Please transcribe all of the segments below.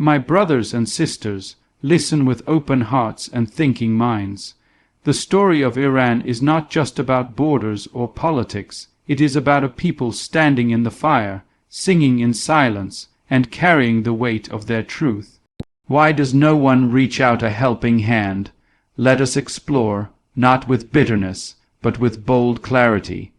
My brothers and sisters, listen with open hearts and thinking minds. The story of Iran is not just about borders or politics. It is about a people standing in the fire, singing in silence, and carrying the weight of their truth. Why does no one reach out a helping hand? Let us explore, not with bitterness, but with bold clarity.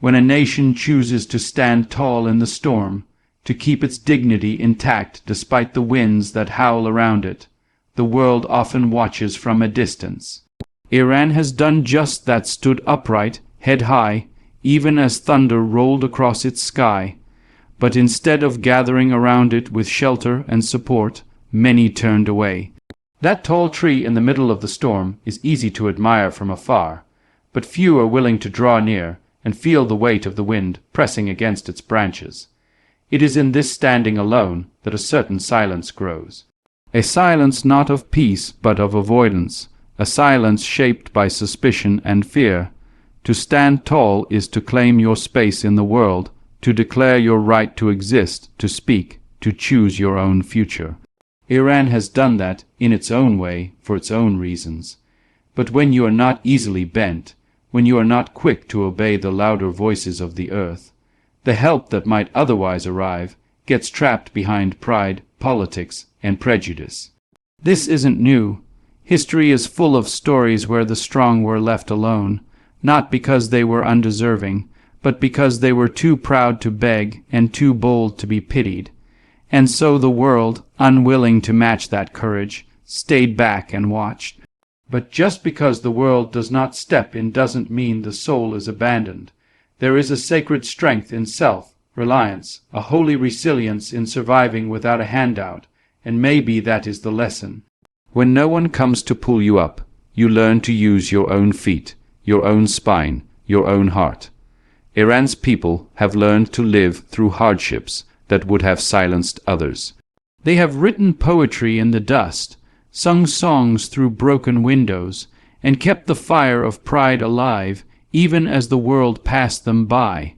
When a nation chooses to stand tall in the storm, to keep its dignity intact despite the winds that howl around it, the world often watches from a distance. Iran has done just that, stood upright, head high, even as thunder rolled across its sky. But instead of gathering around it with shelter and support, many turned away. That tall tree in the middle of the storm is easy to admire from afar, but few are willing to draw near and feel the weight of the wind pressing against its branches. It is in this standing alone that a certain silence grows. A silence not of peace but of avoidance, a silence shaped by suspicion and fear. To stand tall is to claim your space in the world, to declare your right to exist, to speak, to choose your own future. Iran has done that in its own way, for its own reasons. But when you are not easily bent, when you are not quick to obey the louder voices of the earth, the help that might otherwise arrive gets trapped behind pride, politics, and prejudice. This isn't new. History is full of stories where the strong were left alone, not because they were undeserving, but because they were too proud to beg and too bold to be pitied. And so the world, unwilling to match that courage, stayed back and watched. But just because the world does not step in doesn't mean the soul is abandoned. There is a sacred strength in self-reliance, a holy resilience in surviving without a handout, and maybe that is the lesson. When no one comes to pull you up, you learn to use your own feet, your own spine, your own heart. Iran's people have learned to live through hardships that would have silenced others. They have written poetry in the dust, sung songs through broken windows, and kept the fire of pride alive even as the world passed them by.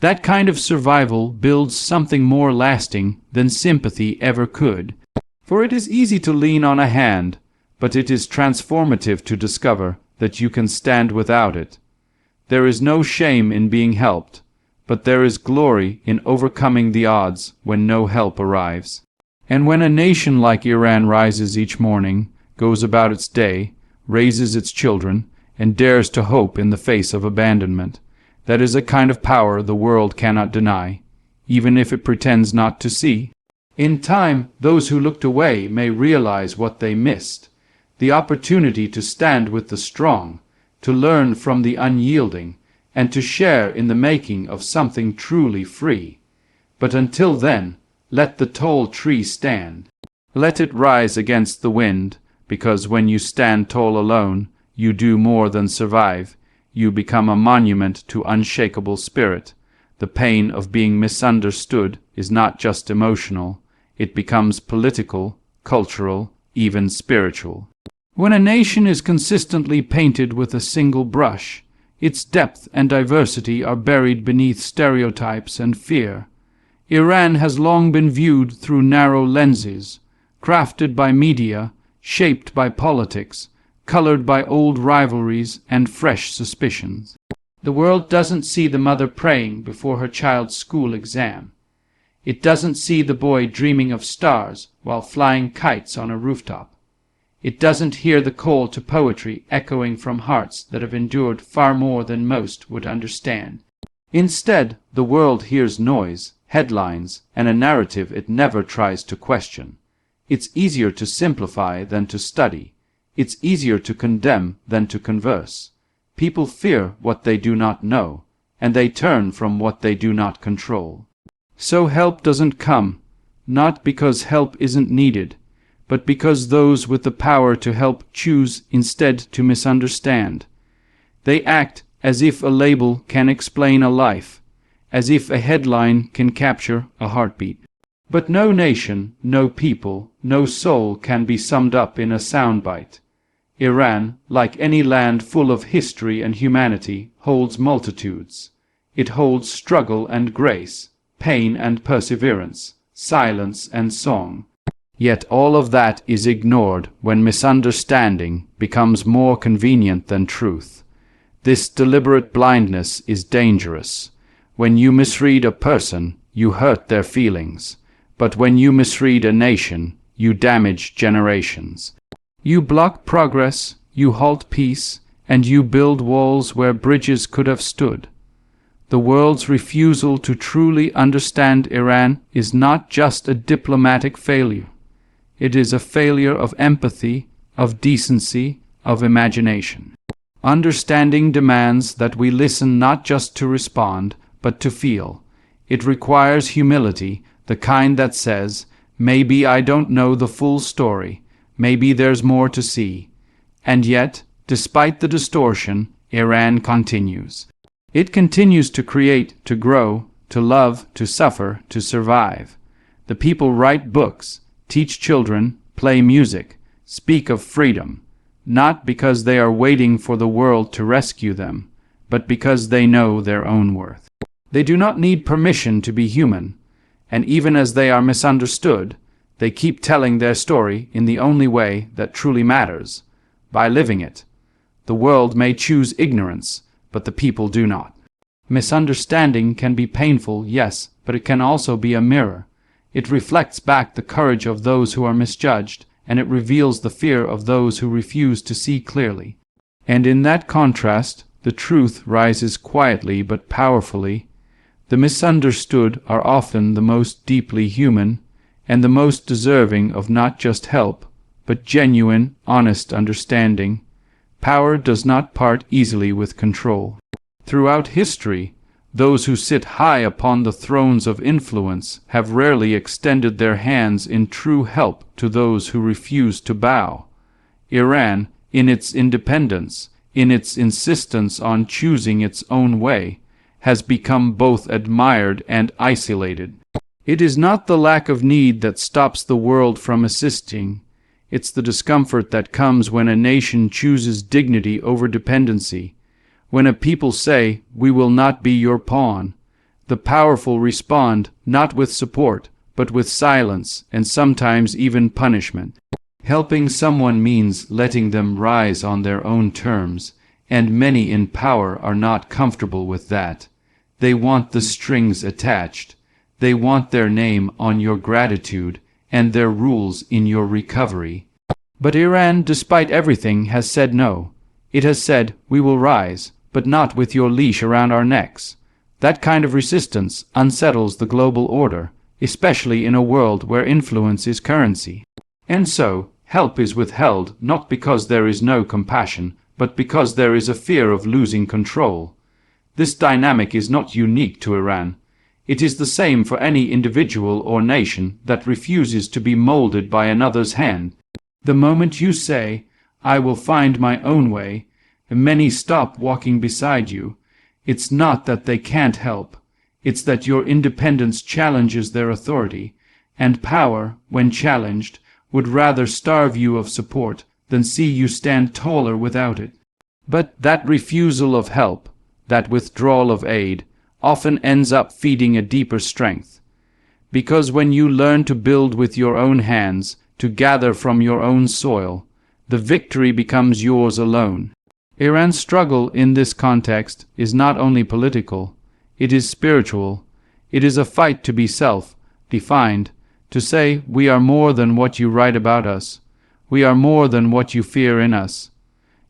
That kind of survival builds something more lasting than sympathy ever could. For it is easy to lean on a hand, but it is transformative to discover that you can stand without it. There is no shame in being helped, but there is glory in overcoming the odds when no help arrives. And when a nation like Iran rises each morning, goes about its day, raises its children, and dares to hope in the face of abandonment, that is a kind of power the world cannot deny, even if it pretends not to see. In time, those who looked away may realize what they missed, the opportunity to stand with the strong, to learn from the unyielding, and to share in the making of something truly free. But until then, let the tall tree stand. Let it rise against the wind, because when you stand tall alone, you do more than survive. You become a monument to unshakable spirit. The pain of being misunderstood is not just emotional. It becomes political, cultural, even spiritual. When a nation is consistently painted with a single brush, its depth and diversity are buried beneath stereotypes and fear. Iran has long been viewed through narrow lenses, crafted by media, shaped by politics, colored by old rivalries and fresh suspicions. The world doesn't see the mother praying before her child's school exam. It doesn't see the boy dreaming of stars while flying kites on a rooftop. It doesn't hear the call to poetry echoing from hearts that have endured far more than most would understand. Instead, the world hears noise, headlines, and a narrative it never tries to question. It's easier to simplify than to study. It's easier to condemn than to converse. People fear what they do not know, and they turn from what they do not control. So help doesn't come, not because help isn't needed, but because those with the power to help choose instead to misunderstand. They act as if a label can explain a life, as if a headline can capture a heartbeat. But no nation, no people, no soul can be summed up in a soundbite. Iran, like any land full of history and humanity, holds multitudes. It holds struggle and grace, pain and perseverance, silence and song. Yet all of that is ignored when misunderstanding becomes more convenient than truth. This deliberate blindness is dangerous. When you misread a person, you hurt their feelings. But when you misread a nation, you damage generations. You block progress, you halt peace, and you build walls where bridges could have stood. The world's refusal to truly understand Iran is not just a diplomatic failure. It is a failure of empathy, of decency, of imagination. Understanding demands that we listen not just to respond, but to feel. It requires humility, the kind that says, maybe I don't know the full story, maybe there's more to see. And yet, despite the distortion, Iran continues. It continues to create, to grow, to love, to suffer, to survive. The people write books, teach children, play music, speak of freedom, not because they are waiting for the world to rescue them, but because they know their own worth. They do not need permission to be human, and even as they are misunderstood, they keep telling their story in the only way that truly matters, by living it. The world may choose ignorance, but the people do not. Misunderstanding can be painful, yes, but it can also be a mirror. It reflects back the courage of those who are misjudged, and it reveals the fear of those who refuse to see clearly. And in that contrast, the truth rises quietly but powerfully. The misunderstood are often the most deeply human, and the most deserving of not just help, but genuine, honest understanding. Power does not part easily with control. Throughout history, those who sit high upon the thrones of influence have rarely extended their hands in true help to those who refuse to bow. Iran, in its independence, in its insistence on choosing its own way, has become both admired and isolated. It is not the lack of need that stops the world from assisting. It's the discomfort that comes when a nation chooses dignity over dependency. When a people say, "We will not be your pawn," the powerful respond not with support, but with silence and sometimes even punishment. Helping someone means letting them rise on their own terms, and many in power are not comfortable with that. They want the strings attached. They want their name on your gratitude and their rules in your recovery. But Iran, despite everything, has said no. It has said, "We will rise, but not with your leash around our necks." That kind of resistance unsettles the global order, especially in a world where influence is currency. And so, help is withheld not because there is no compassion, but because there is a fear of losing control. This dynamic is not unique to Iran. It is the same for any individual or nation that refuses to be molded by another's hand. The moment you say, "I will find my own way," many stop walking beside you. It's not that they can't help. It's that your independence challenges their authority, and power, when challenged, would rather starve you of support than see you stand taller without it. But that refusal of help, that withdrawal of aid, often ends up feeding a deeper strength. Because when you learn to build with your own hands, to gather from your own soil, the victory becomes yours alone. Iran's struggle in this context is not only political, it is spiritual. It is a fight to be self-defined, to say, "We are more than what you write about us. We are more than what you fear in us."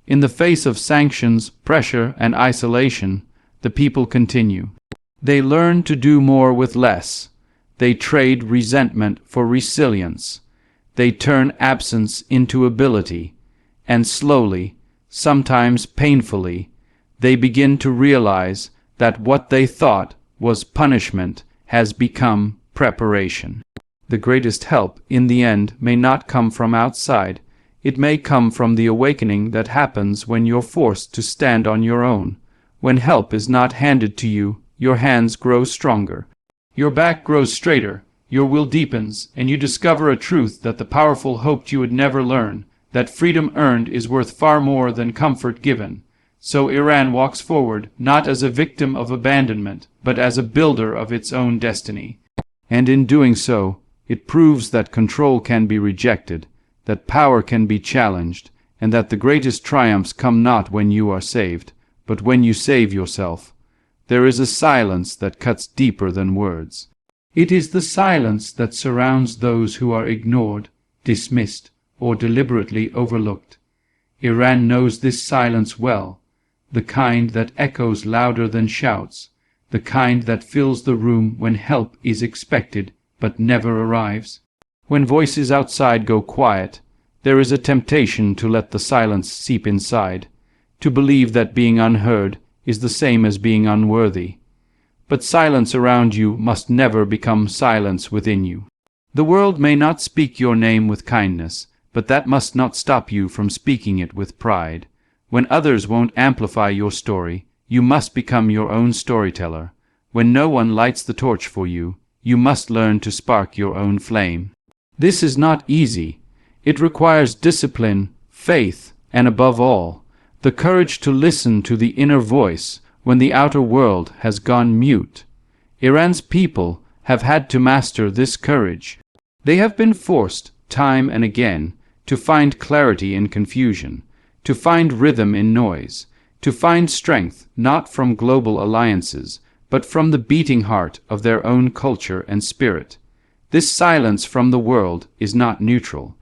In the face of sanctions, pressure, and isolation, the people continue. They learn to do more with less. They trade resentment for resilience. They turn absence into ability, and slowly, sometimes painfully, they begin to realize that what they thought was punishment has become preparation. The greatest help, in the end, may not come from outside. It may come from the awakening that happens when you're forced to stand on your own. When help is not handed to you, your hands grow stronger. Your back grows straighter, your will deepens, and you discover a truth that the powerful hoped you would never learn, that freedom earned is worth far more than comfort given. So Iran walks forward, not as a victim of abandonment, but as a builder of its own destiny. And in doing so, It proves that control can be rejected, that power can be challenged, and that the greatest triumphs come not when you are saved, but when you save yourself. There is a silence that cuts deeper than words. It is the silence that surrounds those who are ignored, dismissed, or deliberately overlooked. Iran knows this silence well, the kind that echoes louder than shouts, the kind that fills the room when help is expected but never arrives. When voices outside go quiet, there is a temptation to let the silence seep inside, to believe that being unheard is the same as being unworthy. But silence around you must never become silence within you. The world may not speak your name with kindness, but that must not stop you from speaking it with pride. When others won't amplify your story, you must become your own storyteller. When no one lights the torch for you, you must learn to spark your own flame. This is not easy. It requires discipline, faith, and above all, the courage to listen to the inner voice when the outer world has gone mute. Iran's people have had to master this courage. They have been forced, time and again, to find clarity in confusion, to find rhythm in noise, to find strength not from global alliances, but from the beating heart of their own culture and spirit. This silence from the world is not neutral.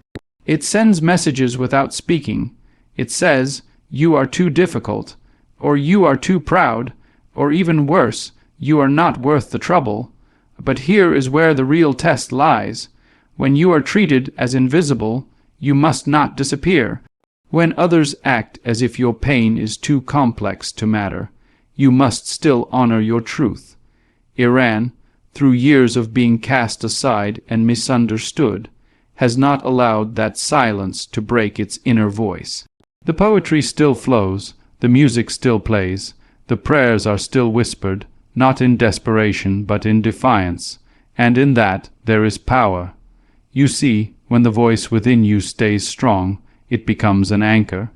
It sends messages without speaking. It says, "You are too difficult," or "You are too proud," or even worse, "You are not worth the trouble." But here is where the real test lies. When you are treated as invisible, you must not disappear. When others act as if your pain is too complex to matter, you must still honor your truth. Iran, through years of being cast aside and misunderstood, has not allowed that silence to break its inner voice. The poetry still flows, the music still plays, the prayers are still whispered, not in desperation but in defiance, and in that there is power. You see, when the voice within you stays strong, it becomes an anchor.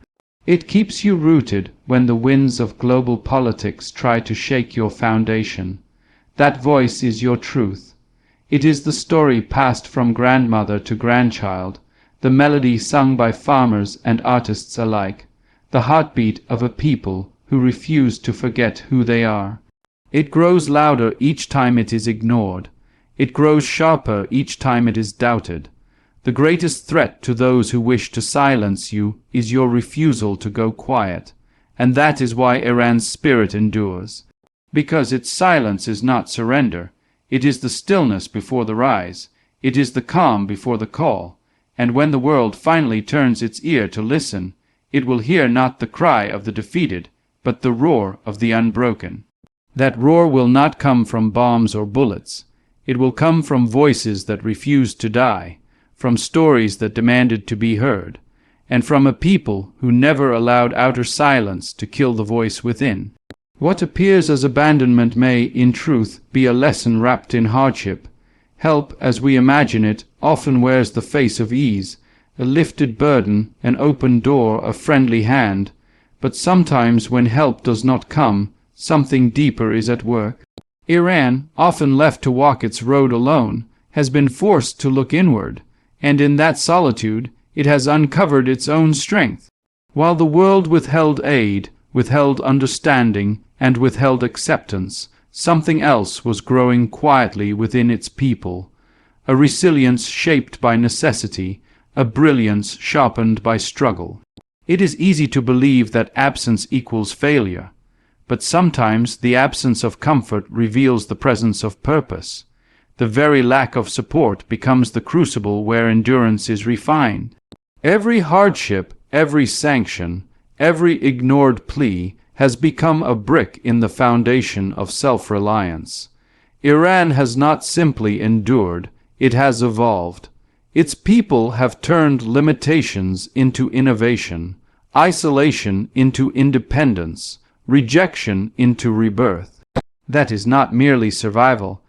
It keeps you rooted when the winds of global politics try to shake your foundation. That voice is your truth. It is the story passed from grandmother to grandchild, the melody sung by farmers and artists alike, the heartbeat of a people who refuse to forget who they are. It grows louder each time it is ignored. It grows sharper each time it is doubted. The greatest threat to those who wish to silence you is your refusal to go quiet, and that is why Iran's spirit endures. Because its silence is not surrender. It is the stillness before the rise. It is the calm before the call. And when the world finally turns its ear to listen, it will hear not the cry of the defeated, but the roar of the unbroken. That roar will not come from bombs or bullets. It will come from voices that refused to die, from stories that demanded to be heard, and from a people who never allowed outer silence to kill the voice within. What appears as abandonment may, in truth, be a lesson wrapped in hardship. Help, as we imagine it, often wears the face of ease, a lifted burden, an open door, a friendly hand. But sometimes when help does not come, something deeper is at work. Iran, often left to walk its road alone, has been forced to look inward, and in that solitude it has uncovered its own strength. While the world withheld aid, withheld understanding, and withheld acceptance, something else was growing quietly within its people, a resilience shaped by necessity, a brilliance sharpened by struggle. It is easy to believe that absence equals failure, but sometimes the absence of comfort reveals the presence of purpose. The very lack of support becomes the crucible where endurance is refined. Every hardship, every sanction, every ignored plea has become a brick in the foundation of self-reliance. Iran has not simply endured, it has evolved. Its people have turned limitations into innovation, isolation into independence, rejection into rebirth. That is not merely survival,